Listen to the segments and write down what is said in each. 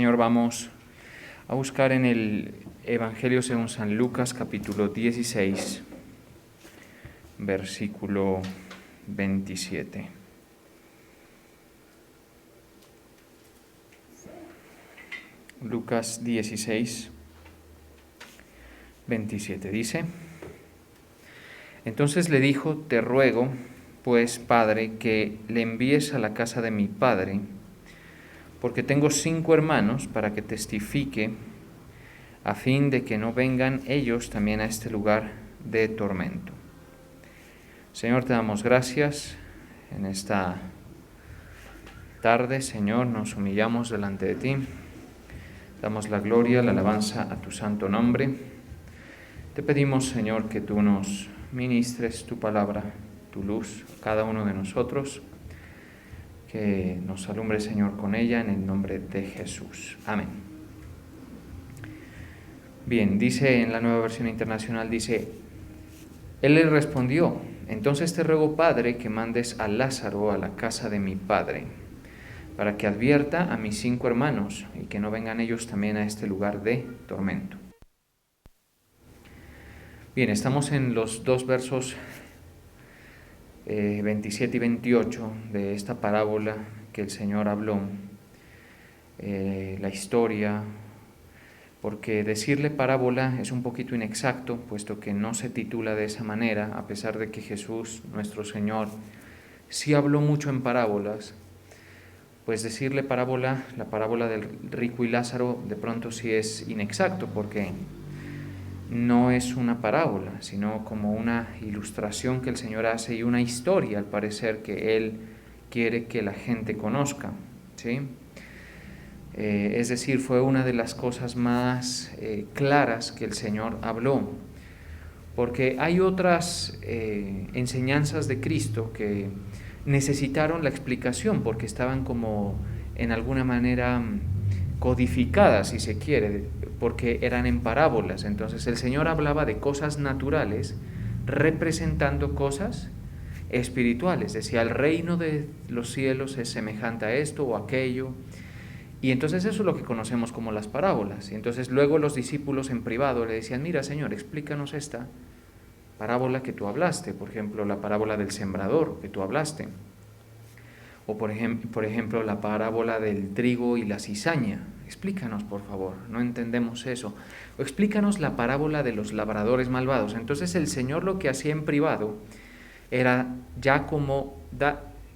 Señor, vamos a buscar en el Evangelio según San Lucas, capítulo 16, versículo 27. Lucas 16, 27 dice: Entonces le dijo: Te ruego, pues, Padre, que le envíes a la casa de mi padre, porque tengo 5 hermanos, para que testifique, a fin de que no vengan ellos también a este lugar de tormento. Señor, te damos gracias en esta tarde. Señor, nos humillamos delante de ti. Damos la gloria, la alabanza a tu santo nombre. Te pedimos, Señor, que tú nos ministres tu palabra, tu luz, a cada uno de nosotros, que nos alumbre, Señor, con ella, en el nombre de Jesús. Amén. Bien, dice en la Nueva Versión Internacional, dice: Él le respondió: Entonces te ruego, Padre, que mandes a Lázaro a la casa de mi padre, para que advierta a mis 5 hermanos, y que no vengan ellos también a este lugar de tormento. Bien, estamos en los 2 versos 27 y 28 de esta parábola que el Señor habló, la historia, porque decirle parábola es un poquito inexacto, puesto que no se titula de esa manera, a pesar de que Jesús, nuestro Señor, sí habló mucho en parábolas. Pues decirle parábola, la parábola del rico y Lázaro, de pronto sí es inexacto, porque no es una parábola, sino como una ilustración que el Señor hace y una historia, al parecer, que Él quiere que la gente conozca, ¿sí? Es decir, fue una de las cosas más claras que el Señor habló, porque hay otras enseñanzas de Cristo que necesitaron la explicación, porque estaban como en alguna manera codificadas, si se quiere, porque eran en parábolas. Entonces el Señor hablaba de cosas naturales representando cosas espirituales. Decía: el reino de los cielos es semejante a esto o aquello. Y entonces eso es lo que conocemos como las parábolas. Y entonces luego los discípulos en privado le decían: mira, Señor, explícanos esta parábola que tú hablaste, por ejemplo, la parábola del sembrador que tú hablaste, o por ejemplo la parábola del trigo y la cizaña. Explícanos, por favor, no entendemos eso. O explícanos la parábola de los labradores malvados. Entonces el Señor lo que hacía en privado era ya como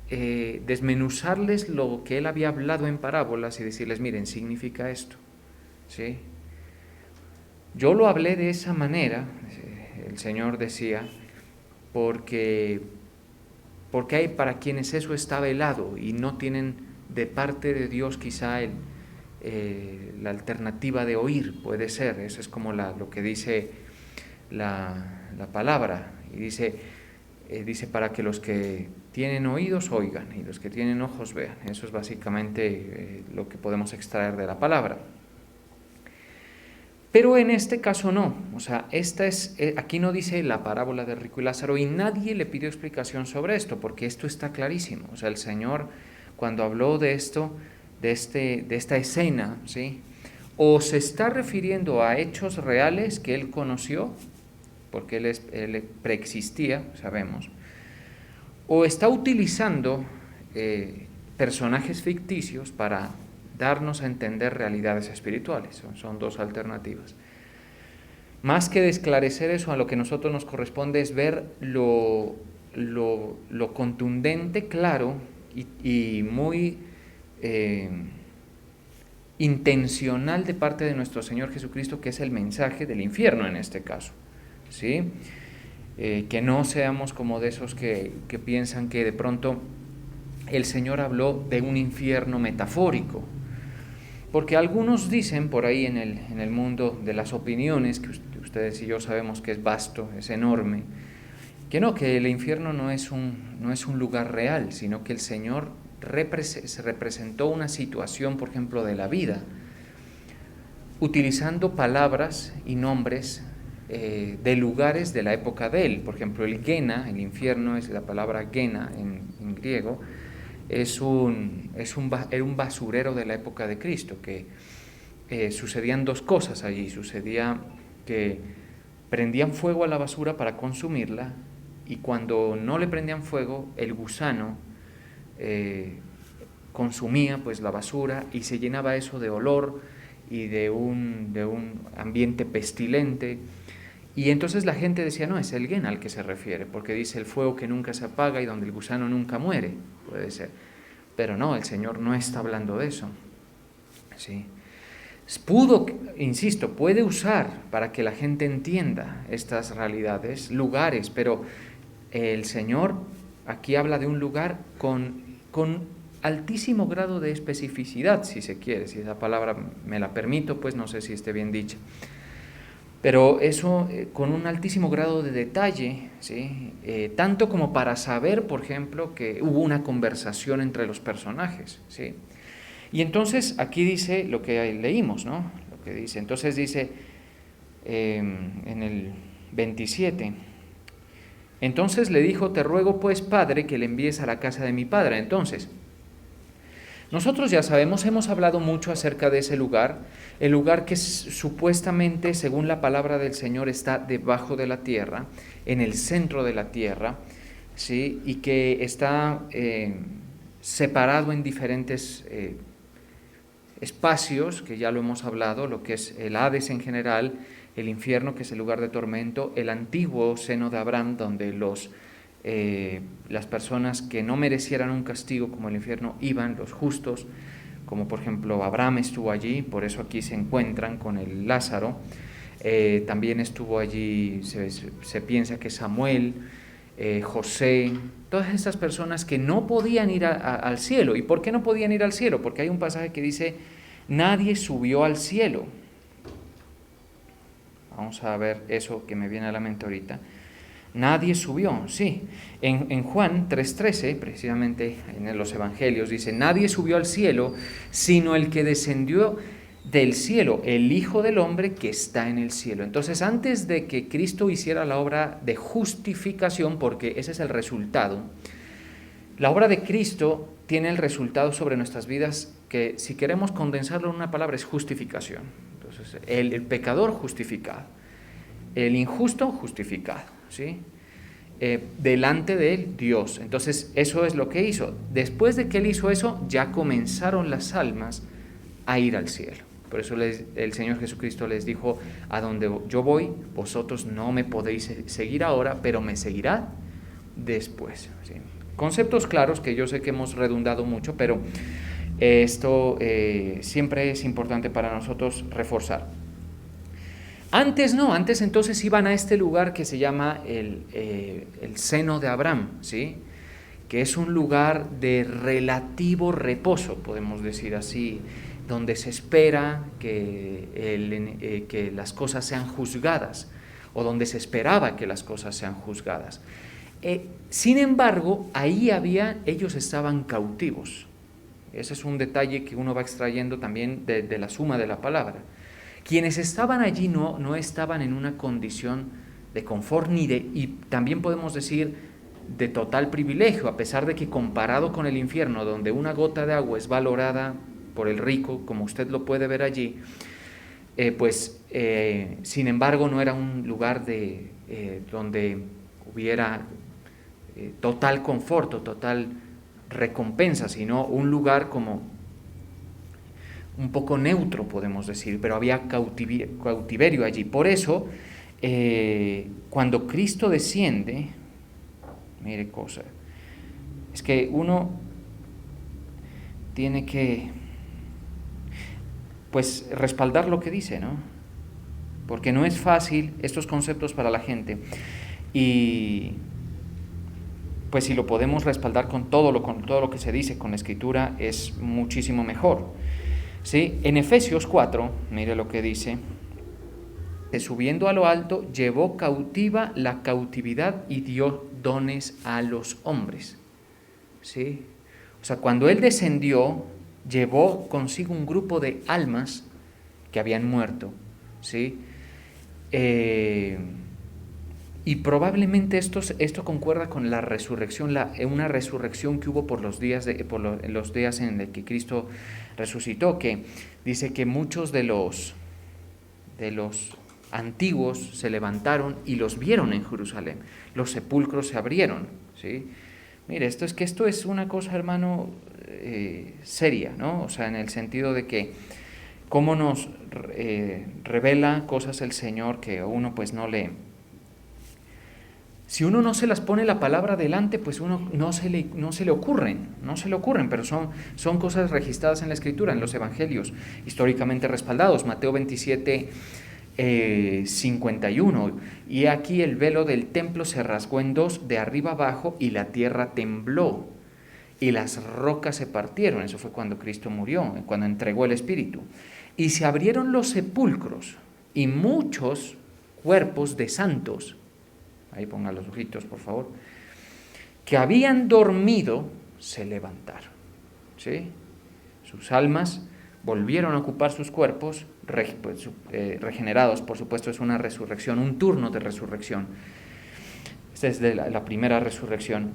desmenuzarles lo que Él había hablado en parábolas y decirles: miren, significa esto, ¿sí? Yo lo hablé de esa manera, el Señor decía, porque hay para quienes eso está velado y no tienen de parte de Dios quizá la alternativa de oír, puede ser. Eso es como lo que dice la palabra, y dice para que los que tienen oídos oigan y los que tienen ojos vean. Eso es básicamente lo que podemos extraer de la palabra. Pero en este caso no, o sea, aquí no dice la parábola de rico y Lázaro, y nadie le pidió explicación sobre esto, porque esto está clarísimo. O sea, el Señor, cuando habló de esto, de esta escena, ¿sí?, o se está refiriendo a hechos reales que Él conoció, porque Él preexistía, sabemos, o está utilizando personajes ficticios para darnos a entender realidades espirituales. Son 2 alternativas. Más que de esclarecer eso, a lo que a nosotros nos corresponde es ver lo contundente, claro y muy intencional de parte de nuestro Señor Jesucristo, que es el mensaje del infierno en este caso, ¿sí? Que no seamos como de esos que piensan que de pronto el Señor habló de un infierno metafórico, porque algunos dicen por ahí en el mundo de las opiniones, que ustedes y yo sabemos que es vasto, es enorme, que el infierno no es un lugar real, sino que el Señor se representó una situación, por ejemplo, de la vida, utilizando palabras y nombres de lugares de la época de Él. Por ejemplo, el Gena, el infierno, es la palabra Gena en griego, era un basurero de la época de Cristo, que sucedían dos cosas allí. Sucedía que prendían fuego a la basura para consumirla, y cuando no le prendían fuego, el gusano consumía pues la basura, y se llenaba eso de olor y de un ambiente pestilente. Y entonces la gente decía, no, es el Gen al que se refiere, porque dice el fuego que nunca se apaga y donde el gusano nunca muere, puede ser. Pero no, el Señor no está hablando de eso. ¿Sí? Insisto, puede usar para que la gente entienda estas realidades, lugares, pero el Señor aquí habla de un lugar con altísimo grado de especificidad, si se quiere, si esa palabra me la permito, pues no sé si esté bien dicha. Pero eso con un altísimo grado de detalle, ¿sí? Tanto como para saber, por ejemplo, que hubo una conversación entre los personajes, ¿sí? Y entonces aquí dice lo que leímos, ¿no? Lo que dice. Entonces dice en el 27, entonces le dijo, te ruego pues, Padre, que le envíes a la casa de mi padre. Entonces, nosotros ya sabemos, hemos hablado mucho acerca de ese lugar, el lugar que supuestamente, según la palabra del Señor, está debajo de la tierra, en el centro de la tierra, ¿sí? Y que está separado en diferentes espacios, que ya lo hemos hablado, lo que es el Hades en general, el infierno, que es el lugar de tormento, el antiguo seno de Abraham, donde las personas que no merecieran un castigo como el infierno iban, los justos, como por ejemplo Abraham estuvo allí, por eso aquí se encuentran con el Lázaro. También estuvo allí, se piensa que Samuel, José, todas estas personas que no podían ir al cielo. ¿Y por qué no podían ir al cielo? Porque hay un pasaje que dice, nadie subió al cielo. Vamos a ver eso que me viene a la mente ahorita. Nadie subió, sí. En Juan 3:13, precisamente en los evangelios, dice, nadie subió al cielo, sino el que descendió del cielo, el Hijo del Hombre que está en el cielo. Entonces, antes de que Cristo hiciera la obra de justificación, porque ese es el resultado, la obra de Cristo tiene el resultado sobre nuestras vidas que, si queremos condensarlo en una palabra, es justificación. Entonces, el pecador justificado, el injusto justificado, ¿sí? Delante de él, Dios. Entonces, eso es lo que hizo. Después de que él hizo eso, ya comenzaron las almas a ir al cielo. Por eso el Señor Jesucristo les dijo, a donde yo voy, vosotros no me podéis seguir ahora, pero me seguirá después, ¿sí? Conceptos claros que yo sé que hemos redundado mucho, pero esto siempre es importante para nosotros reforzar. Antes no, antes entonces iban a este lugar que se llama el seno de Abraham, ¿sí? Que es un lugar de relativo reposo, podemos decir así, donde se espera que las cosas sean juzgadas, o donde se esperaba que las cosas sean juzgadas. Sin embargo, ahí ellos estaban cautivos. Ese es un detalle que uno va extrayendo también de la suma de la palabra. Quienes estaban allí no estaban en una condición de confort y también podemos decir de total privilegio, a pesar de que comparado con el infierno, donde una gota de agua es valorada por el rico, como usted lo puede ver allí, sin embargo no era un lugar donde hubiera total confort o total recompensa, sino un lugar como un poco neutro, podemos decir, pero había cautiverio allí. Por eso, cuando Cristo desciende, mire cosa, es que uno tiene que, pues, respaldar lo que dice, ¿no? Porque no es fácil estos conceptos para la gente. Y pues si lo podemos respaldar con todo lo que se dice con la Escritura, es muchísimo mejor. ¿Sí? En Efesios 4, mire lo que dice, que subiendo a lo alto, llevó cautiva la cautividad y dio dones a los hombres. ¿Sí? O sea, cuando Él descendió, llevó consigo un grupo de almas que habían muerto. ¿Sí? Y probablemente esto concuerda con la resurrección, una resurrección que hubo por los días los días en el que Cristo resucitó, que dice que muchos de los antiguos se levantaron y los vieron en Jerusalén. Los sepulcros se abrieron, ¿sí? Mire, esto es una cosa, hermano, seria, ¿no? O sea, en el sentido de que cómo nos revela cosas el Señor que a uno pues no le... Si uno no se las pone la palabra delante, pues uno no se le ocurren, pero son cosas registradas en la Escritura, en los Evangelios, históricamente respaldados. Mateo 27, 51. Y aquí el velo del templo se rasgó en dos, de arriba abajo, y la tierra tembló, y las rocas se partieron. Eso fue cuando Cristo murió, cuando entregó el Espíritu. Y se abrieron los sepulcros, y muchos cuerpos de santos, ahí pongan los ojitos, por favor, que habían dormido, se levantaron, ¿sí? Sus almas volvieron a ocupar sus cuerpos, regenerados, por supuesto, es una resurrección, un turno de resurrección. Esta es de la primera resurrección,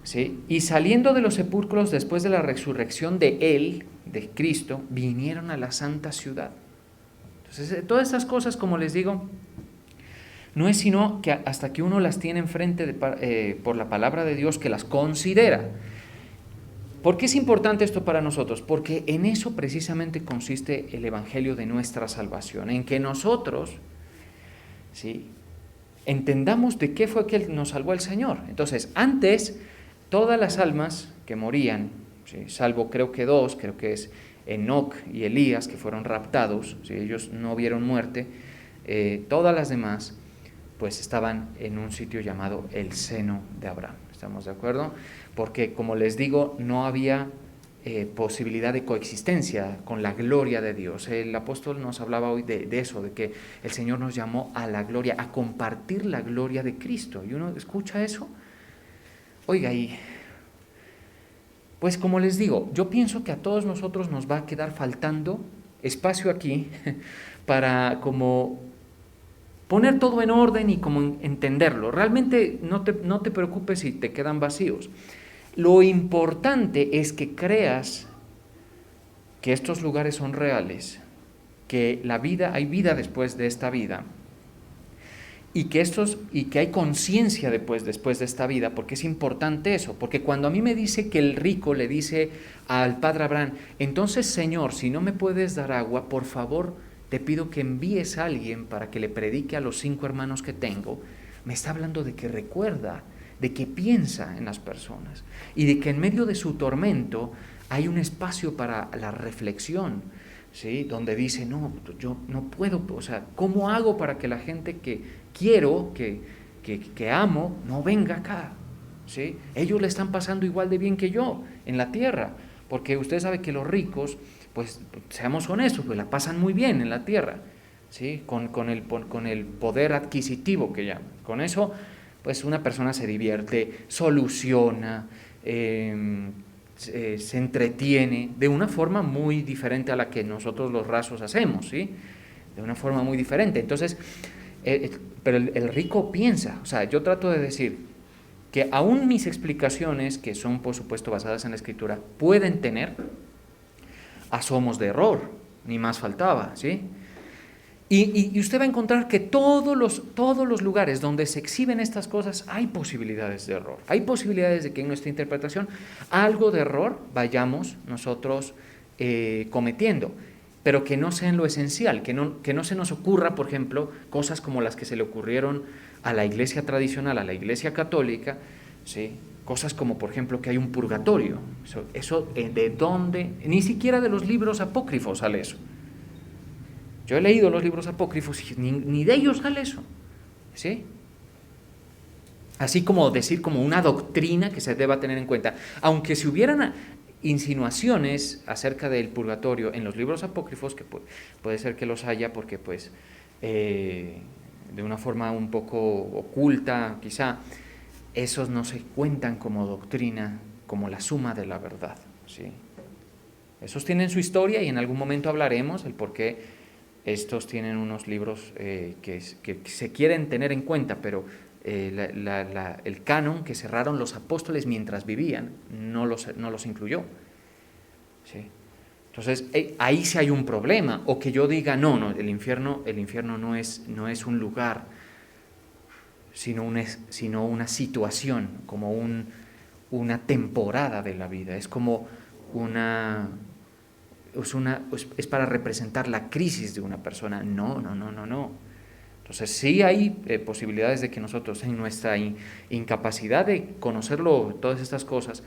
¿sí? Y saliendo de los sepulcros después de la resurrección de Él, de Cristo, vinieron a la santa ciudad. Entonces, todas estas cosas, como les digo, no es sino que hasta que uno las tiene enfrente por la palabra de Dios, que las considera. ¿Por qué es importante esto para nosotros? Porque en eso precisamente consiste el evangelio de nuestra salvación, en que nosotros, ¿sí?, entendamos de qué fue que nos salvó el Señor. Entonces, antes, todas las almas que morían, ¿sí?, salvo creo que dos, creo que es Enoc y Elías, que fueron raptados, ¿sí?, ellos no vieron muerte, todas las demás pues estaban en un sitio llamado el seno de Abraham. ¿Estamos de acuerdo? Porque, como les digo, no había posibilidad de coexistencia con la gloria de Dios. El apóstol nos hablaba hoy de eso, de que el Señor nos llamó a la gloria, a compartir la gloria de Cristo. ¿Y uno escucha eso? Oiga, y pues como les digo, yo pienso que a todos nosotros nos va a quedar faltando espacio aquí para como poner todo en orden y como entenderlo. Realmente no te preocupes si te quedan vacíos. Lo importante es que creas que estos lugares son reales, que hay vida después de esta vida, y que hay conciencia después de esta vida, porque es importante eso. Porque cuando a mí me dice que el rico le dice al padre Abraham, entonces, Señor, si no me puedes dar agua, por favor, te pido que envíes a alguien para que le predique a los 5 hermanos que tengo, me está hablando de que recuerda, de que piensa en las personas y de que en medio de su tormento hay un espacio para la reflexión, ¿sí?, donde dice, no, yo no puedo, o sea, ¿cómo hago para que la gente que quiero, que amo, no venga acá? ¿Sí? Ellos le están pasando igual de bien que yo en la tierra, porque usted sabe que los ricos, pues seamos honestos, pues la pasan muy bien en la tierra, ¿sí?, con el poder adquisitivo que llaman. Con eso, pues una persona se divierte, soluciona, se entretiene de una forma muy diferente a la que nosotros los rasos hacemos, ¿sí?, de una forma muy diferente. Entonces, pero el rico piensa, o sea, yo trato de decir que aún mis explicaciones, que son por supuesto basadas en la Escritura, pueden tener asomos de error, ni más faltaba, ¿sí? Y usted va a encontrar que todos los lugares donde se exhiben estas cosas hay posibilidades de error, hay posibilidades de que en nuestra interpretación algo de error vayamos nosotros cometiendo, pero que no sea en lo esencial, que no se nos ocurra, por ejemplo, cosas como las que se le ocurrieron a la iglesia tradicional, a la iglesia católica, ¿sí?, cosas como, por ejemplo, que hay un purgatorio. Eso ¿de dónde? Ni siquiera de los libros apócrifos sale eso. Yo he leído los libros apócrifos y ni de ellos sale eso, ¿sí? Así como decir como una doctrina que se deba tener en cuenta. Aunque si hubieran insinuaciones acerca del purgatorio en los libros apócrifos, que puede ser que los haya porque pues de una forma un poco oculta quizá, esos no se cuentan como doctrina, como la suma de la verdad, ¿sí? Esos tienen su historia y en algún momento hablaremos el por qué estos tienen unos libros que se quieren tener en cuenta, pero el canon que cerraron los apóstoles mientras vivían, no los incluyó. ¿Sí? Entonces, ahí sí hay un problema. O que yo diga, no, el infierno no es un lugar, sino una situación, como una temporada de la vida. Es como es para representar la crisis de una persona. No. Entonces sí hay posibilidades de que nosotros en nuestra incapacidad de conocerlo, todas estas cosas,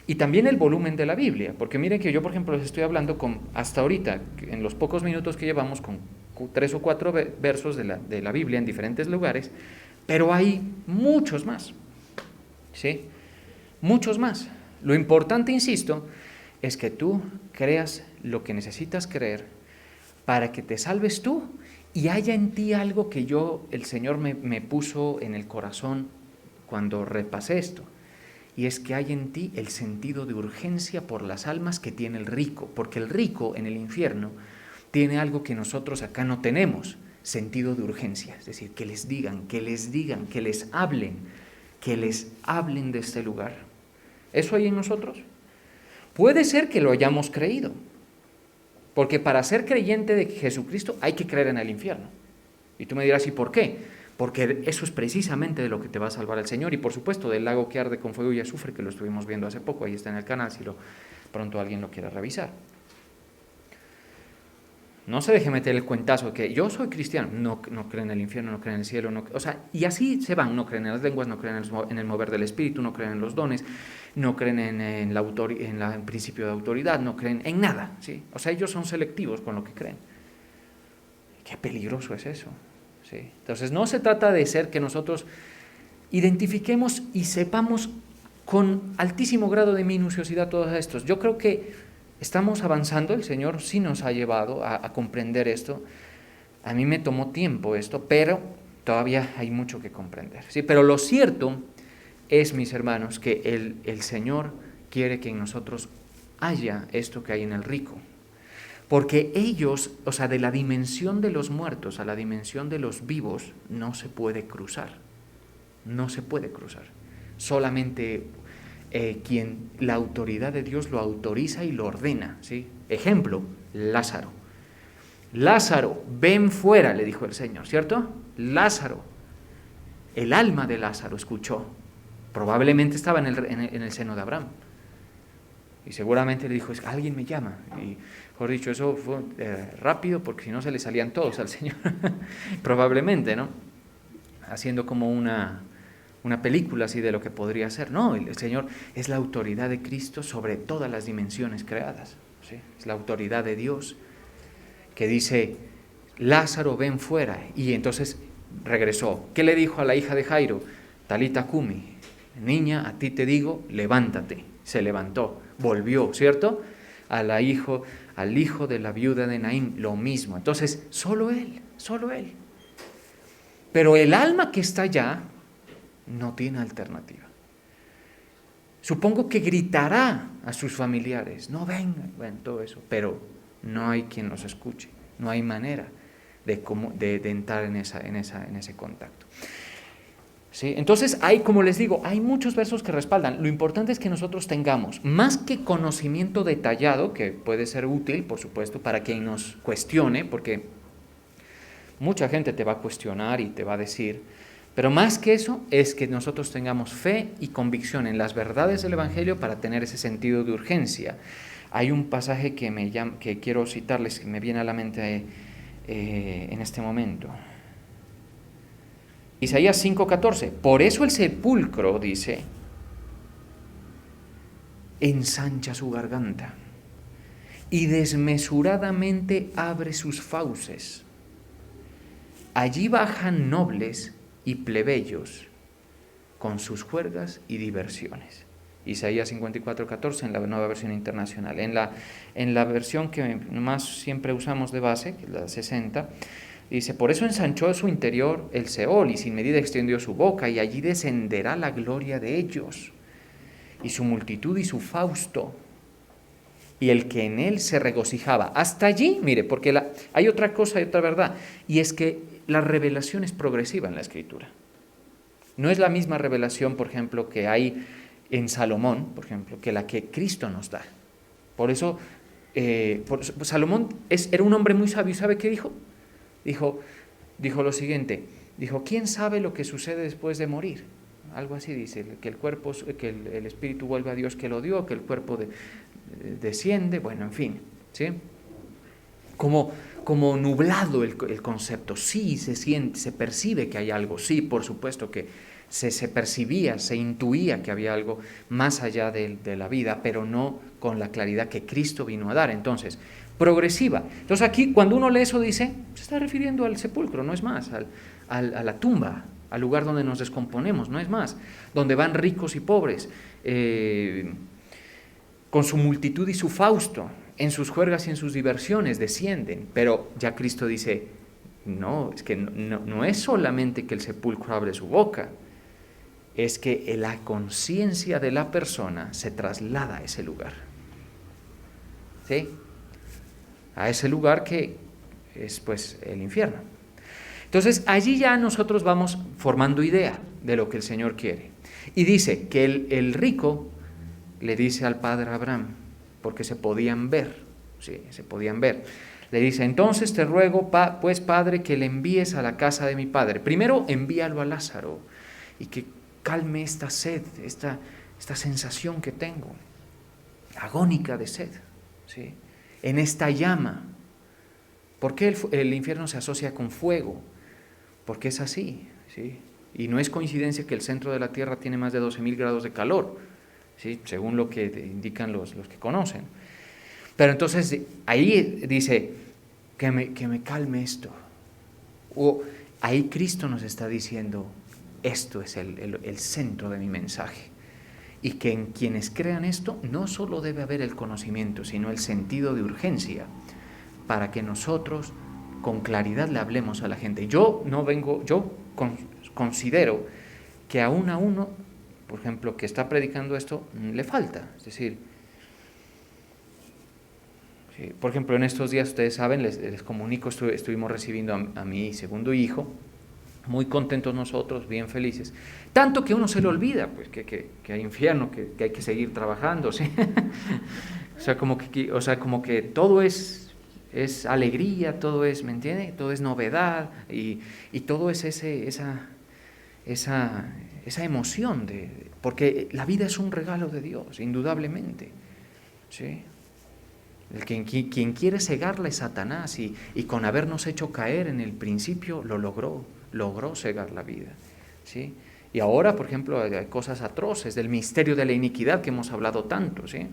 y también el volumen de la Biblia, porque miren que yo, por ejemplo, les estoy hablando hasta ahorita, en los pocos minutos que llevamos, con 3 o 4 versos de la Biblia en diferentes lugares, pero hay muchos más, ¿sí? Muchos más. Lo importante, insisto, es que tú creas lo que necesitas creer para que te salves tú y haya en ti algo que el Señor me puso en el corazón cuando repasé esto, y es que hay en ti el sentido de urgencia por las almas que tiene el rico, porque el rico en el infierno tiene algo que nosotros acá no tenemos, sentido de urgencia, es decir, que les digan, que les hablen de este lugar. ¿Eso hay en nosotros? Puede ser que lo hayamos creído, porque para ser creyente de Jesucristo hay que creer en el infierno. Y tú me dirás, ¿y por qué? Porque eso es precisamente de lo que te va a salvar el Señor, y por supuesto del lago que arde con fuego y azufre, que lo estuvimos viendo hace poco, ahí está en el canal si pronto alguien lo quiera revisar. No se deje meter el cuentazo que yo soy cristiano, no creo en el infierno, no creo en el cielo, y así se van, no creen en las lenguas, no creen en el mover del espíritu, no creen en los dones, no creen en el principio de autoridad, no creen en nada, ¿sí? O sea, ellos son selectivos con lo que creen. Qué peligroso es eso, ¿sí? Entonces no se trata de ser que nosotros identifiquemos y sepamos con altísimo grado de minuciosidad todos estos. Yo creo que estamos avanzando, el Señor sí nos ha llevado a comprender esto. A mí me tomó tiempo esto, pero todavía hay mucho que comprender, ¿sí? Pero lo cierto es, mis hermanos, que el Señor quiere que en nosotros haya esto que hay en el rico. Porque ellos, o sea, de la dimensión de los muertos a la dimensión de los vivos, no se puede cruzar. No se puede cruzar. Solamente quien la autoridad de Dios lo autoriza y lo ordena, ¿sí? Ejemplo, Lázaro. Lázaro, ven fuera, le dijo el Señor, ¿cierto? Lázaro, el alma de Lázaro escuchó. Probablemente estaba en el seno de Abraham. Y seguramente le dijo, es que alguien me llama. Y, mejor dicho, eso fue rápido, porque si no se le salían todos al Señor. Probablemente, ¿no? Haciendo como una película así de lo que podría ser. No, el Señor es la autoridad de Cristo sobre todas las dimensiones creadas, ¿sí? Es la autoridad de Dios que dice, Lázaro, ven fuera. Y entonces regresó. ¿Qué le dijo a la hija de Jairo? Talita cumi, niña, a ti te digo, levántate. Se levantó, volvió, ¿cierto? Al hijo de la viuda de Naín, lo mismo. Entonces, solo él. Pero el alma que está allá no tiene alternativa. Supongo que gritará a sus familiares, no vengan, bueno, todo eso, pero no hay quien los escuche, no hay manera de entrar en ese contacto. ¿Sí? Entonces, como les digo, hay muchos versos que respaldan. Lo importante es que nosotros tengamos, más que conocimiento detallado, que puede ser útil, por supuesto, para quien nos cuestione, porque mucha gente te va a cuestionar y te va a decir, pero más que eso es que nosotros tengamos fe y convicción en las verdades del Evangelio para tener ese sentido de urgencia. Hay un pasaje que quiero citarles, que me viene a la mente en este momento. Isaías 5:14, por eso el sepulcro, dice, ensancha su garganta y desmesuradamente abre sus fauces. Allí bajan nobles y plebeyos con sus juergas y diversiones. Isaías 54:14 en la Nueva Versión Internacional. En la versión que más siempre usamos de base, que es la 60, dice, por eso ensanchó su interior el Seol y sin medida extendió su boca, y allí descenderá la gloria de ellos, y su multitud y su fausto, y el que en él se regocijaba. Hasta allí, mire, porque hay otra cosa, hay otra verdad, y es que la revelación es progresiva en la Escritura. No es la misma revelación, por ejemplo, que hay en Salomón, por ejemplo, que la que Cristo nos da. Por eso, Salomón era un hombre muy sabio. ¿Sabe qué dijo? Dijo lo siguiente, dijo, ¿quién sabe lo que sucede después de morir? Algo así dice, que el cuerpo, que el espíritu vuelve a Dios que lo dio, que el cuerpo desciende, bueno, en fin, ¿sí? Como nublado el concepto. Sí, se siente, se percibe que hay algo. Sí, por supuesto que se percibía, se intuía que había algo más allá de la vida, pero no con la claridad que Cristo vino a dar. Entonces, progresiva. Entonces aquí, cuando uno lee eso, dice, se está refiriendo al sepulcro, no es más, a la tumba, al lugar donde nos descomponemos, no es más, donde van ricos y pobres, con su multitud y su fausto, en sus juergas y en sus diversiones descienden. Pero ya Cristo dice, no, es que no es solamente que el sepulcro abre su boca, es que la conciencia de la persona se traslada a ese lugar, ¿sí? A ese lugar que es pues el infierno. Entonces allí ya nosotros vamos formando idea de lo que el Señor quiere. Y dice que el rico le dice al padre Abraham, porque se podían ver, sí, se podían ver. Le dice, entonces te ruego, pues padre, que le envíes a la casa de mi padre. Primero envíalo a Lázaro y que calme esta sed, esta sensación que tengo, agónica de sed, ¿sí? En esta llama. ¿Por qué el infierno se asocia con fuego? Porque es así, ¿sí? Y no es coincidencia que el centro de la Tierra tiene más de 12.000 grados de calor, ¿sí? Según lo que indican los que conocen. Pero entonces ahí dice, que me calme esto. O ahí Cristo nos está diciendo, esto es el centro de mi mensaje. Y que en quienes crean esto no solo debe haber el conocimiento, sino el sentido de urgencia, para que nosotros con claridad le hablemos a la gente. Yo considero que aún a uno, por ejemplo, que está predicando esto, le falta. Es decir, sí, por ejemplo, en estos días, ustedes saben, les comunico, estuvimos recibiendo a mi segundo hijo, muy contentos nosotros, bien felices, tanto que uno se le olvida pues que hay infierno, que hay que seguir trabajando, ¿sí? o sea, como que todo es alegría, todo es, ¿me entiende? Todo es novedad y todo es esa emoción porque la vida es un regalo de Dios, indudablemente, ¿sí? Quien quiere cegarle es Satanás y con habernos hecho caer en el principio lo logró cegar la vida, ¿sí? Y ahora, por ejemplo, hay cosas atroces del misterio de la iniquidad que hemos hablado tanto, ¿sí?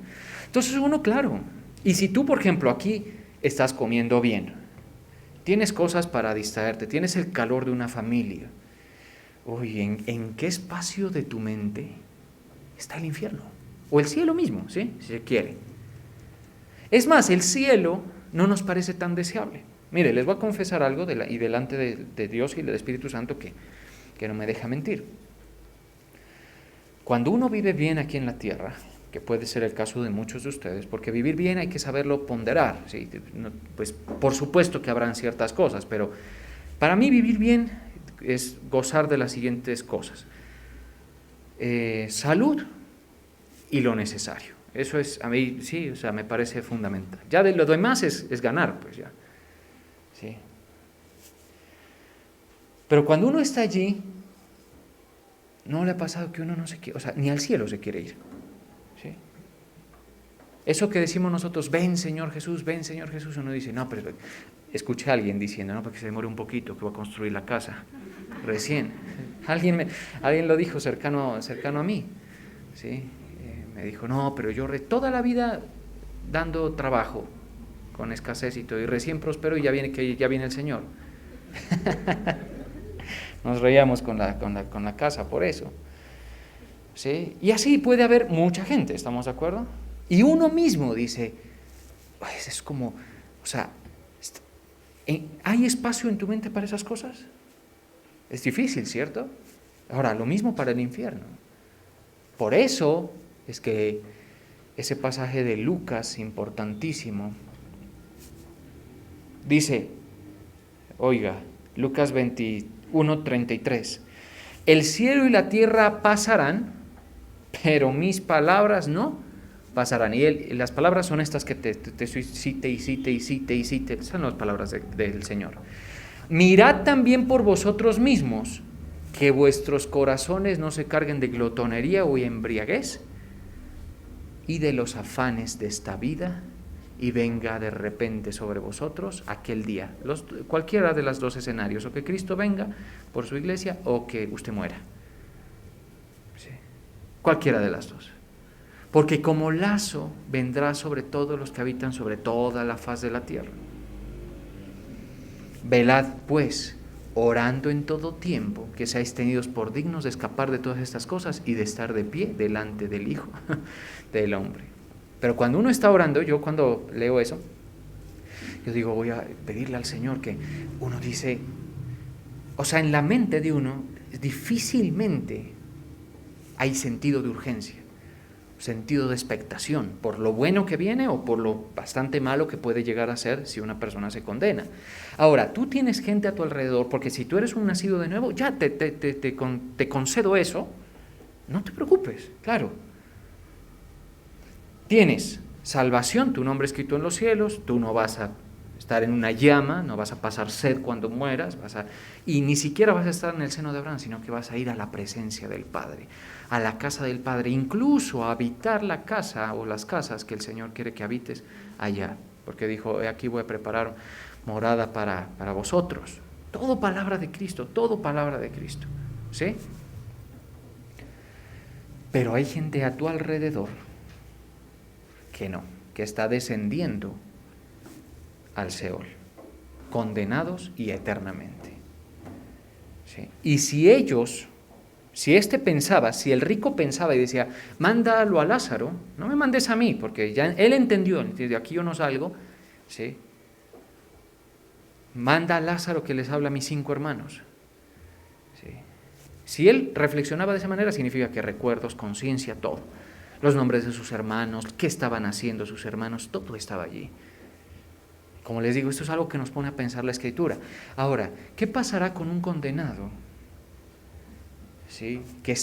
Entonces uno, claro, y si tú, por ejemplo, aquí estás comiendo bien, tienes cosas para distraerte, tienes el calor de una familia, oye, ¿en qué espacio de tu mente está el infierno? O el cielo mismo, ¿sí? Si se quiere. Es más, el cielo no nos parece tan deseable. Mire, les voy a confesar algo y delante de Dios y del Espíritu Santo que no me deja mentir. Cuando uno vive bien aquí en la tierra, que puede ser el caso de muchos de ustedes, porque vivir bien hay que saberlo ponderar, ¿sí? Pues por supuesto que habrán ciertas cosas, pero para mí vivir bien es gozar de las siguientes cosas. Salud y lo necesario. Eso es, a mí, sí, o sea, me parece fundamental. Ya de lo demás es ganar, pues ya. ¿Sí? Pero cuando uno está allí, ¿no le ha pasado que uno no se quiere, o sea, ni al cielo se quiere ir? ¿Sí? Eso que decimos nosotros, ven Señor Jesús, uno dice, no, pero escuché a alguien diciendo, no, porque se demore un poquito, que va a construir la casa, recién. Alguien lo dijo cercano a mí, ¿sí? Me dijo, no, pero yo toda la vida dando trabajo, con escasez y todo, y recién prospero y ya viene el Señor. Nos reíamos con la casa por eso, ¿sí? Y así puede haber mucha gente, ¿estamos de acuerdo? Y uno mismo dice, pues es como, o sea, ¿hay espacio en tu mente para esas cosas? Es difícil, ¿cierto? Ahora, lo mismo para el infierno. Por eso es que ese pasaje de Lucas, importantísimo, dice, oiga, Lucas 21:33, El cielo y la tierra pasarán, pero mis palabras no pasarán. Y las palabras son estas que te cite y cite y cite y cite. Esas son las palabras del Señor. Mirad también por vosotros mismos, que vuestros corazones no se carguen de glotonería o embriaguez y de los afanes de esta vida, y venga de repente sobre vosotros aquel día. Cualquiera de los dos escenarios, o que Cristo venga por su iglesia o que usted muera. Sí. Cualquiera de las dos. Porque como lazo vendrá sobre todos los que habitan sobre toda la faz de la tierra. Velad, pues, orando en todo tiempo, que seáis tenidos por dignos de escapar de todas estas cosas y de estar de pie delante del Hijo del Hombre. Pero cuando uno está orando, yo cuando leo eso, yo digo, voy a pedirle al Señor que uno dice, o sea, en la mente de uno difícilmente hay sentido de urgencia, sentido de expectación, por lo bueno que viene o por lo bastante malo que puede llegar a ser si una persona se condena. Ahora, tú tienes gente a tu alrededor, porque si tú eres un nacido de nuevo, ya te concedo eso, no te preocupes, claro. Tienes salvación, tu nombre escrito en los cielos, tú no vas a estar en una llama, no vas a pasar sed cuando mueras, y ni siquiera vas a estar en el seno de Abraham, sino que vas a ir a la presencia del Padre, a la casa del Padre, incluso a habitar la casa o las casas que el Señor quiere que habites allá, porque dijo, aquí voy a preparar morada para vosotros. Todo palabra de Cristo, todo palabra de Cristo, ¿sí? Pero hay gente a tu alrededor que no, que está descendiendo al Seol, condenados y eternamente. ¿Sí? Y si el rico pensaba y decía, mándalo a Lázaro, no me mandes a mí, porque ya él entendió, de aquí yo no salgo, ¿sí? Manda a Lázaro que les habla a mis 5 hermanos. ¿Sí? Si él reflexionaba de esa manera, significa que recuerdos, conciencia, todo. Los nombres de sus hermanos, qué estaban haciendo sus hermanos, todo estaba allí. Como les digo, esto es algo que nos pone a pensar la Escritura. Ahora, ¿qué pasará con un condenado? ¿Sí? Que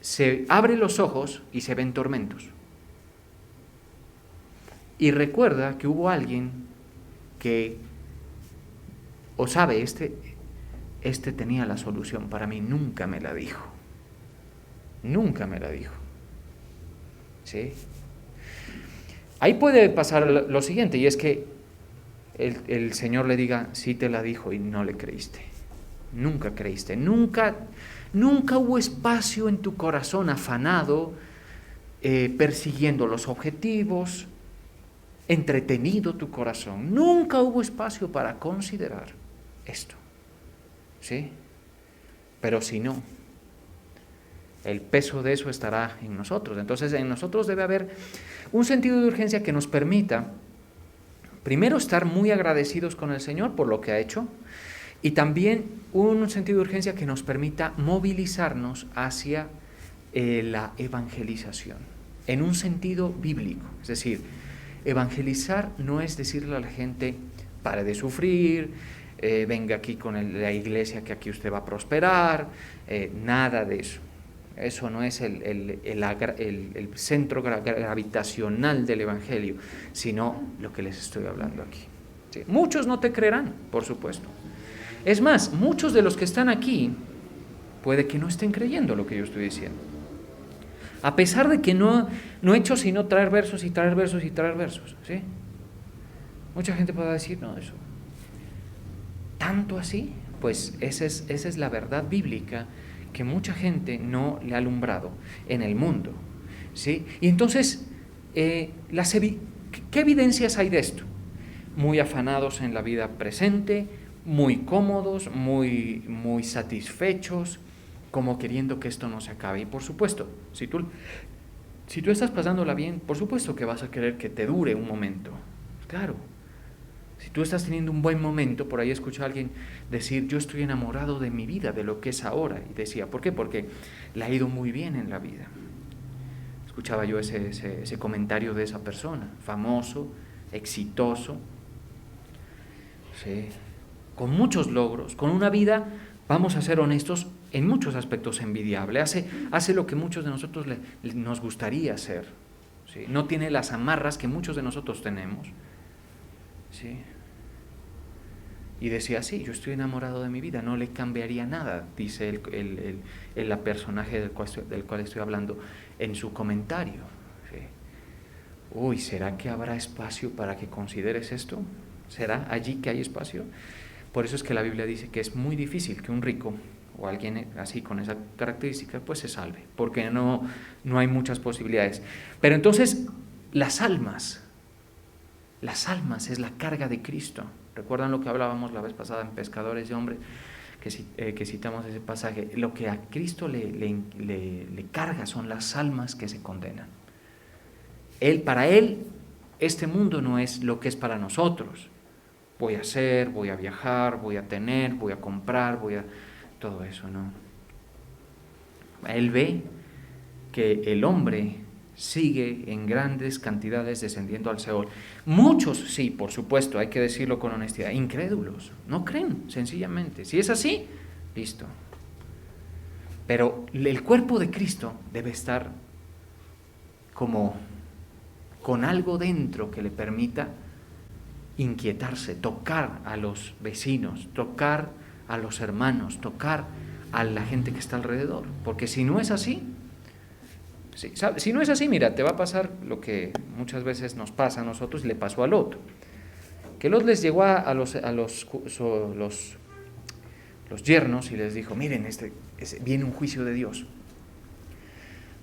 se abre los ojos y se ven tormentos. Y recuerda que hubo alguien que, o sabe, este tenía la solución para mí, nunca me la dijo. Nunca me la dijo. ¿Sí? Ahí puede pasar lo siguiente, y es que el Señor le diga, sí te la dijo y no le creíste. Nunca creíste, nunca hubo espacio en tu corazón afanado, persiguiendo los objetivos, entretenido tu corazón. Nunca hubo espacio para considerar esto. ¿Sí? Pero si no, el peso de eso estará en nosotros. Entonces en nosotros debe haber un sentido de urgencia que nos permita, primero, estar muy agradecidos con el Señor por lo que ha hecho, y también un sentido de urgencia que nos permita movilizarnos hacia la evangelización, en un sentido bíblico. Es decir, evangelizar no es decirle a la gente, pare de sufrir, venga aquí con la iglesia que aquí usted va a prosperar, nada de eso. Eso no es el centro gravitacional del Evangelio, sino lo que les estoy hablando aquí. ¿Sí? Muchos no te creerán, por supuesto. Es más, muchos de los que están aquí puede que no estén creyendo lo que yo estoy diciendo. A pesar de que no he hecho sino traer versos y traer versos y traer versos. ¿Sí? Mucha gente puede decir, no, eso, ¿tanto así? Pues esa es la verdad bíblica que mucha gente no le ha alumbrado en el mundo, ¿sí? Y entonces, ¿qué evidencias hay de esto? Muy afanados en la vida presente, muy cómodos, muy satisfechos, como queriendo que esto no se acabe. Y por supuesto, si tú estás pasándola bien, por supuesto que vas a querer que te dure un momento, claro. Si tú estás teniendo un buen momento, por ahí escuché a alguien decir, yo estoy enamorado de mi vida, de lo que es ahora. Y decía, ¿por qué? Porque le ha ido muy bien en la vida. Escuchaba yo ese comentario de esa persona, famoso, exitoso, ¿sí? Con muchos logros, con una vida vamos a ser honestos, en muchos aspectos envidiable. Hace lo que muchos de nosotros nos gustaría hacer. ¿Sí? No tiene las amarras que muchos de nosotros tenemos. ¿Sí? Y decía, sí, yo estoy enamorado de mi vida, no le cambiaría nada, dice el personaje del cual estoy hablando en su comentario. ¿Sí? Uy, ¿será que habrá espacio para que consideres esto? ¿Será allí que hay espacio? Por eso es que la Biblia dice que es muy difícil que un rico o alguien así con esa característica pues se salve, porque no hay muchas posibilidades. Pero entonces las almas es la carga de Cristo. ¿Recuerdan lo que hablábamos la vez pasada en Pescadores de Hombres? Que citamos ese pasaje. Lo que a Cristo le carga son las almas que se condenan. Para Él, este mundo no es lo que es para nosotros. Voy a hacer, voy a viajar, voy a tener, voy a comprar, todo eso, ¿no? Él ve que el hombre sigue en grandes cantidades descendiendo al Seol. Muchos, sí, por supuesto, hay que decirlo con honestidad, incrédulos, no creen, sencillamente. Si es así, listo. Pero el cuerpo de Cristo debe estar como con algo dentro que le permita inquietarse, tocar a los vecinos, tocar a los hermanos, tocar a la gente que está alrededor. Porque si no es así, si no es así, mira, te va a pasar lo que muchas veces nos pasa a nosotros y le pasó a Lot. Que Lot les llegó a los yernos y les dijo, miren, viene un juicio de Dios.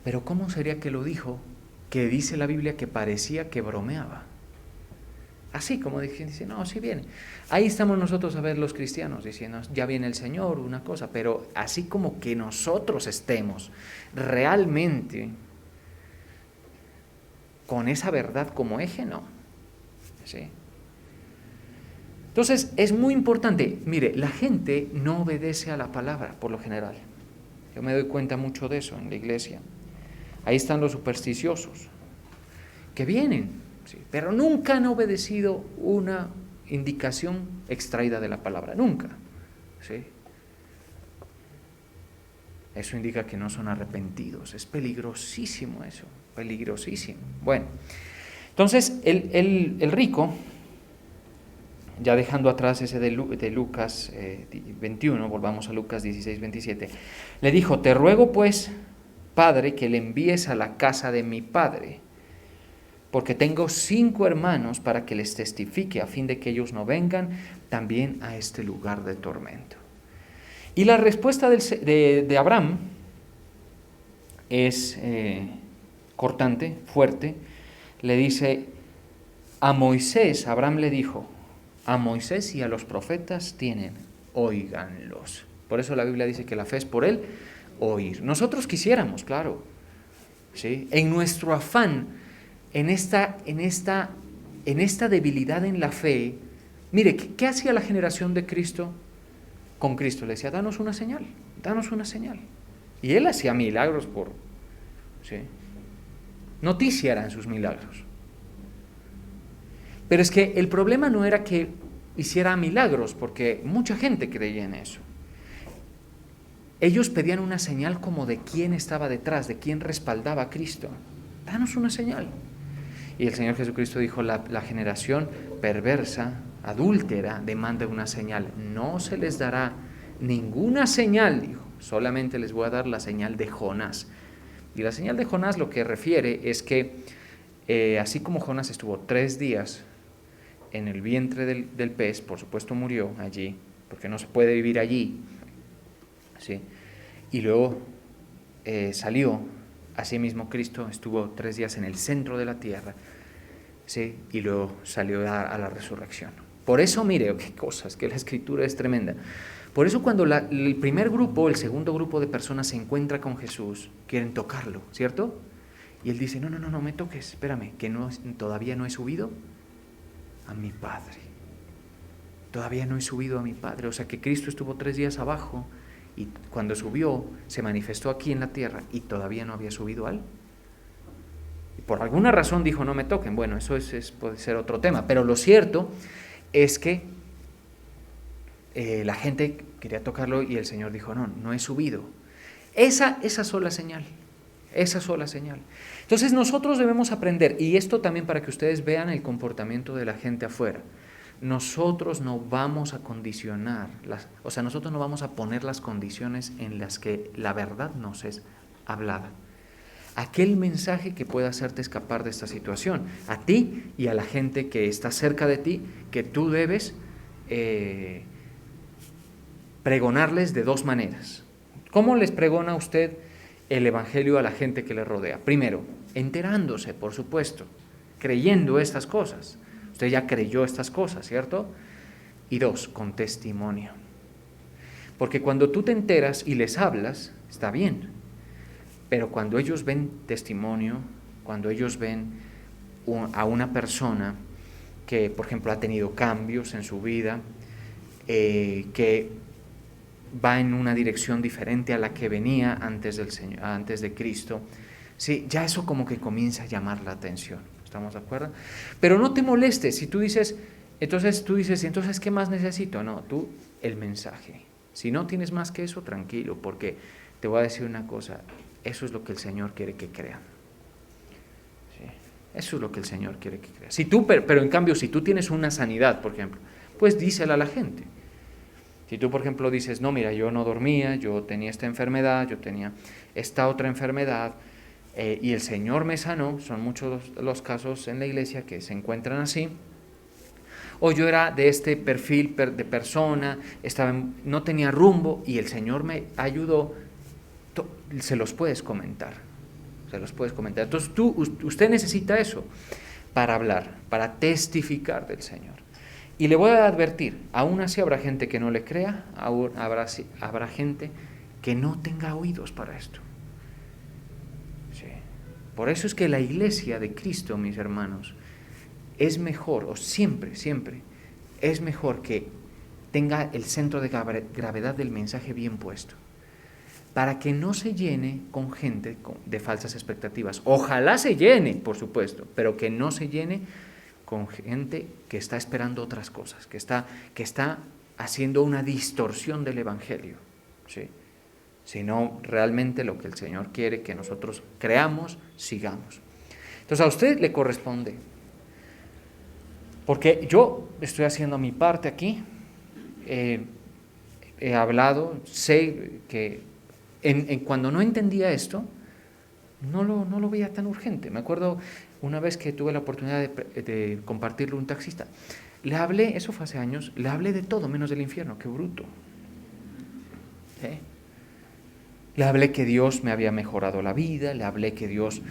Pero ¿cómo sería que lo dijo? Que dice la Biblia que parecía que bromeaba. Así como dice, no, sí viene. Ahí estamos nosotros a ver los cristianos diciendo, ya viene el Señor, una cosa, pero así como que nosotros estemos realmente con esa verdad como eje, no. ¿Sí? Entonces, es muy importante, mire, la gente no obedece a la palabra, por lo general. Yo me doy cuenta mucho de eso en la iglesia. Ahí están los supersticiosos, que vienen, sí, pero nunca han obedecido una indicación extraída de la palabra, nunca. ¿Sí? Eso indica que no son arrepentidos, es peligrosísimo eso, peligrosísimo. Bueno, entonces el rico, ya dejando atrás ese de Lucas 21, volvamos a Lucas 16, 27, le dijo, te ruego pues, Padre, que le envíes a la casa de mi padre, porque tengo 5 hermanos para que les testifique, a fin de que ellos no vengan también a este lugar de tormento. Y la respuesta de Abraham es cortante, fuerte. Le dice, Abraham le dijo, a Moisés y a los profetas tienen, óiganlos. Por eso la Biblia dice que la fe es por él oír. Nosotros quisiéramos, claro, ¿sí? En nuestro afán, en esta debilidad en la fe, mire, ¿qué hacía la generación de Cristo con Cristo? Le decía, danos una señal, danos una señal. Y él hacía milagros ¿sí? Noticia eran sus milagros. Pero es que el problema no era que hiciera milagros, porque mucha gente creía en eso. Ellos pedían una señal como de quién estaba detrás, de quién respaldaba a Cristo. Danos una señal. Y el Señor Jesucristo dijo, la generación perversa, adúltera, demanda una señal. No se les dará ninguna señal, dijo. Solamente les voy a dar la señal de Jonás. Y la señal de Jonás lo que refiere es que así como Jonás estuvo 3 días en el vientre del pez, por supuesto murió allí, porque no se puede vivir allí, ¿sí? Y luego salió, así mismo Cristo estuvo 3 días en el centro de la tierra, ¿sí? Y luego salió a la resurrección. Por eso, mire, qué cosas, que la Escritura es tremenda. Por eso cuando el primer grupo, el segundo grupo de personas se encuentra con Jesús, quieren tocarlo, ¿cierto? Y él dice, no me toques, espérame, que todavía no he subido a mi Padre. Todavía no he subido a mi Padre. O sea que Cristo estuvo 3 días abajo y cuando subió se manifestó aquí en la tierra y todavía no había subido a él. Y por alguna razón dijo, no me toquen. Bueno, eso puede ser otro tema. Pero lo cierto es que la gente quería tocarlo y el Señor dijo, no, no he subido. Esa sola señal, esa sola señal. Entonces nosotros debemos aprender, y esto también para que ustedes vean el comportamiento de la gente afuera. Nosotros no vamos a condicionar, nosotros no vamos a poner las condiciones en las que la verdad nos es hablada. Aquel mensaje que pueda hacerte escapar de esta situación, a ti y a la gente que está cerca de ti, que tú debes pregonarles de dos maneras. ¿Cómo les pregona usted el evangelio a la gente que le rodea? Primero, enterándose, por supuesto, creyendo estas cosas. Usted ya creyó estas cosas, ¿cierto? Y dos, con testimonio. Porque cuando tú te enteras y les hablas, está bien. Pero cuando ellos ven testimonio, cuando ellos ven a una persona que, por ejemplo, ha tenido cambios en su vida, que va en una dirección diferente a la que venía antes de Cristo, sí, ya eso como que comienza a llamar la atención. ¿Estamos de acuerdo? Pero no te molestes si tú dices, entonces ¿qué más necesito? No, tú, el mensaje. Si no tienes más que eso, tranquilo, porque te voy a decir una cosa, eso es lo que el Señor quiere que crean. Sí, eso es lo que el Señor quiere que crean. Pero en cambio, si tú tienes una sanidad, por ejemplo, pues dísela a la gente. Si tú, por ejemplo, dices, no, mira, yo no dormía, yo tenía esta enfermedad, yo tenía esta otra enfermedad, y el Señor me sanó, son muchos los casos en la iglesia que se encuentran así, o yo era de este perfil de persona, no tenía rumbo y el Señor me ayudó, se los puedes comentar. Entonces usted necesita eso para hablar, para testificar del Señor. Y le voy a advertir, aún así habrá gente que no le crea, aún habrá gente que no tenga oídos para esto. Sí. Por eso es que la iglesia de Cristo, mis hermanos, es mejor, o siempre es mejor que tenga el centro de gravedad del mensaje bien puesto, para que no se llene con gente de falsas expectativas. Ojalá se llene, por supuesto, pero que no se llene con gente que está esperando otras cosas, que está haciendo una distorsión del evangelio, ¿sí? Sino realmente lo que el Señor quiere que nosotros creamos, sigamos. Entonces a usted le corresponde, porque yo estoy haciendo mi parte aquí, he hablado, sé que cuando no entendía esto, no lo veía tan urgente. Me acuerdo una vez que tuve la oportunidad de compartirle un taxista. Le hablé, eso fue hace años, le hablé de todo menos del infierno, qué bruto. ¿Sí? Le hablé que Dios me había mejorado la vida, le hablé que Dios,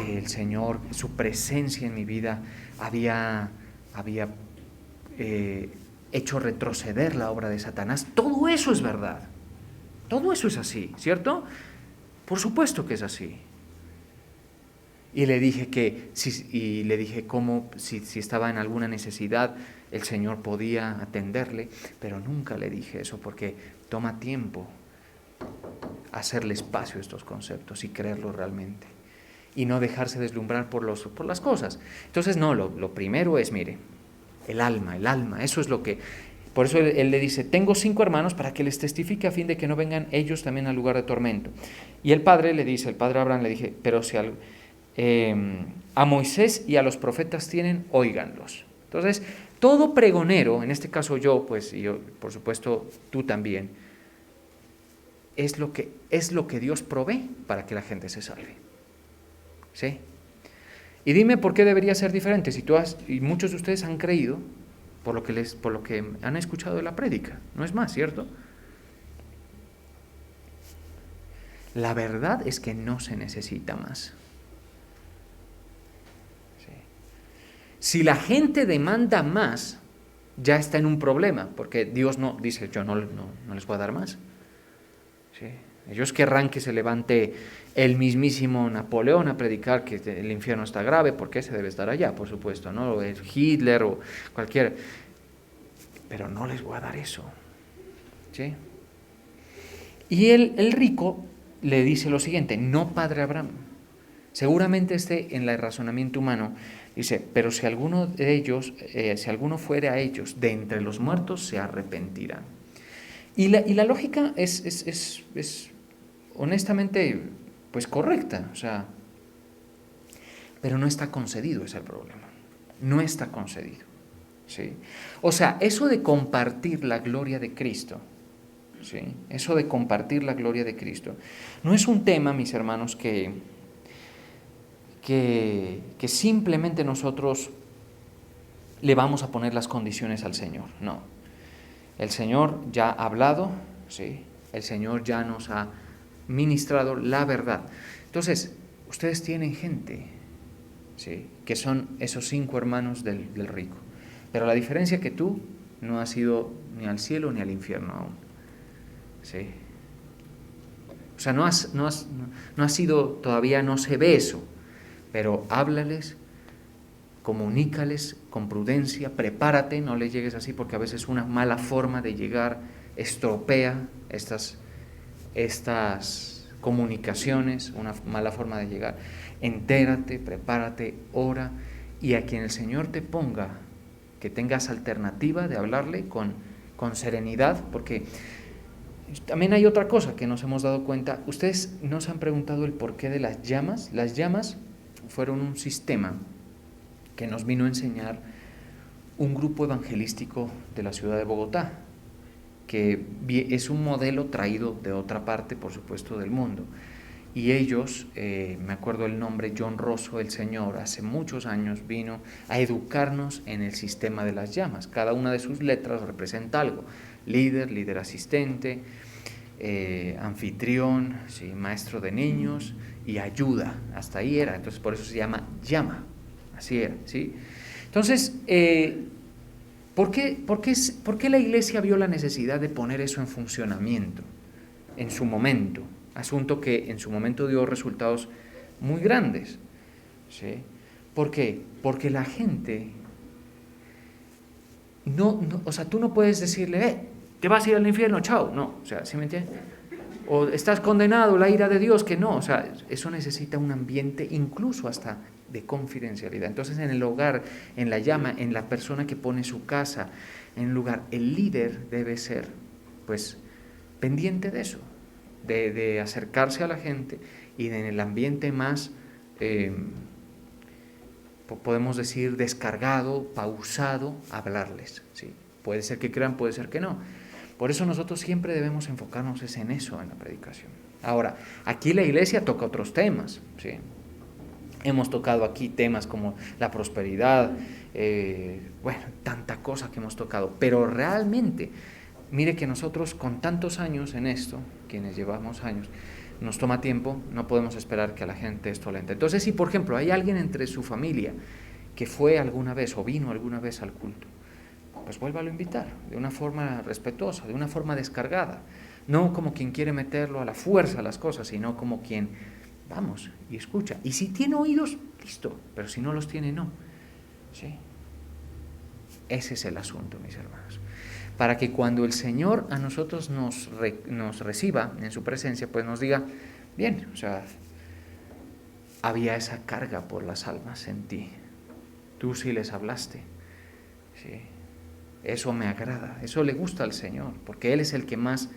el Señor, su presencia en mi vida había hecho retroceder la obra de Satanás. Todo eso es verdad. Todo eso es así, ¿cierto? Por supuesto que es así. Y le dije cómo, si estaba en alguna necesidad, el Señor podía atenderle, pero nunca le dije eso porque toma tiempo hacerle espacio a estos conceptos y creerlos realmente. Y no dejarse deslumbrar por las cosas. Entonces, no, lo primero es, mire, el alma, eso es lo que... Por eso él le dice, tengo 5 hermanos para que les testifique a fin de que no vengan ellos también al lugar de tormento. Y el padre Abraham le dije, pero si a Moisés y a los profetas tienen, óiganlos. Entonces, todo pregonero, en este caso yo, pues, y yo, por supuesto tú también, es lo que Dios provee para que la gente se salve. ¿Sí? Y dime por qué debería ser diferente, y muchos de ustedes han creído por lo que han escuchado de la prédica, no es más, ¿cierto? La verdad es que no se necesita más. Sí. Si la gente demanda más, ya está en un problema, porque Dios no dice, yo no les voy a dar más. Sí. Ellos querrán que se levante el mismísimo Napoleón a predicar que el infierno está grave, porque ese debe estar allá, por supuesto, ¿no? El Hitler o cualquier... Pero no les voy a dar eso. ¿Sí? Y el rico le dice lo siguiente, no, padre Abraham. Seguramente en el razonamiento humano, dice, pero si alguno fuere a ellos de entre los muertos, se arrepentirán. Y la lógica es honestamente pues correcta, o sea, pero no está concedido, ese es el problema. No está concedido. ¿Sí? O sea, eso de compartir la gloria de Cristo, ¿sí? Eso de compartir la gloria de Cristo, no es un tema, mis hermanos, que simplemente nosotros le vamos a poner las condiciones al Señor. No. El Señor ya ha hablado, ¿sí? El Señor ya nos ha ministrado la verdad. Entonces, ustedes tienen gente, ¿sí? Que son esos 5 hermanos del rico. Pero la diferencia es que tú no has ido ni al cielo ni al infierno aún. ¿Sí? O sea, no has ido, todavía no se ve eso. Pero háblales, comunícales con prudencia, prepárate, no le llegues así, porque a veces una mala forma de llegar estropea estas comunicaciones, una mala forma de llegar. Entérate, prepárate, ora, y a quien el Señor te ponga, que tengas alternativa de hablarle con serenidad, porque también hay otra cosa que nos hemos dado cuenta. Ustedes nos han preguntado el porqué de las llamas. Las llamas fueron un sistema que nos vino a enseñar un grupo evangelístico de la ciudad de Bogotá, que es un modelo traído de otra parte, por supuesto, del mundo. Y ellos, me acuerdo el nombre, John Rosso, el señor, hace muchos años vino a educarnos en el sistema de las llamas. Cada una de sus letras representa algo: líder asistente, anfitrión, ¿sí? Maestro de niños y ayuda. Hasta ahí era, entonces por eso se llama llama, así era, ¿sí? Entonces, ¿por qué la Iglesia vio la necesidad de poner eso en funcionamiento en su momento? Asunto que en su momento dio resultados muy grandes, ¿sí? ¿Por qué? Porque la gente o sea, tú no puedes decirle, te vas a ir al infierno, chao, no, o sea, ¿sí me entiendes? O estás condenado, la ira de Dios, que no, o sea, eso necesita un ambiente incluso hasta de confidencialidad. Entonces, en el hogar, en la llama, en la persona que pone su casa, en el lugar, el líder debe ser, pues, pendiente de eso, de acercarse a la gente y en el ambiente más, podemos decir, descargado, pausado, hablarles, ¿sí? Puede ser que crean, puede ser que no. Por eso nosotros siempre debemos enfocarnos en eso, en la predicación. Ahora, aquí la Iglesia toca otros temas, ¿sí? Hemos tocado aquí temas como la prosperidad, tanta cosa que hemos tocado, pero realmente, mire que nosotros con tantos años en esto, quienes llevamos años, nos toma tiempo, no podemos esperar que a la gente esto le entre. Entonces, si por ejemplo hay alguien entre su familia que fue alguna vez o vino alguna vez al culto, pues vuélvalo a invitar de una forma respetuosa, de una forma descargada, no como quien quiere meterlo a la fuerza a las cosas, sino como quien, vamos, y escucha. Y si tiene oídos, listo, pero si no los tiene, no. ¿Sí? Ese es el asunto, mis hermanos. Para que cuando el Señor a nosotros nos reciba en su presencia, pues nos diga, bien, o sea, había esa carga por las almas en ti. Tú sí les hablaste. Sí. Eso me agrada, eso le gusta al Señor, porque Él es el que más,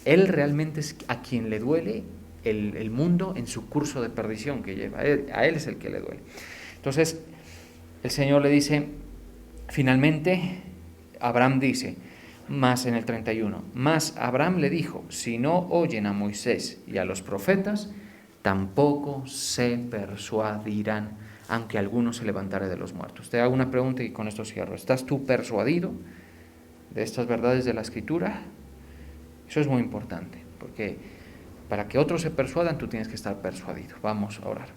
Él realmente es a quien le duele el mundo en su curso de perdición que lleva, a Él es el que le duele. Entonces, el Señor le dice, finalmente, Abraham dice, más en el 31, más Abraham le dijo, si no oyen a Moisés y a los profetas, tampoco se persuadirán, aunque alguno se levantare de los muertos. Te hago una pregunta y con esto cierro. ¿Estás tú persuadido de estas verdades de la Escritura? Eso es muy importante, porque para que otros se persuadan, tú tienes que estar persuadido. Vamos a orar.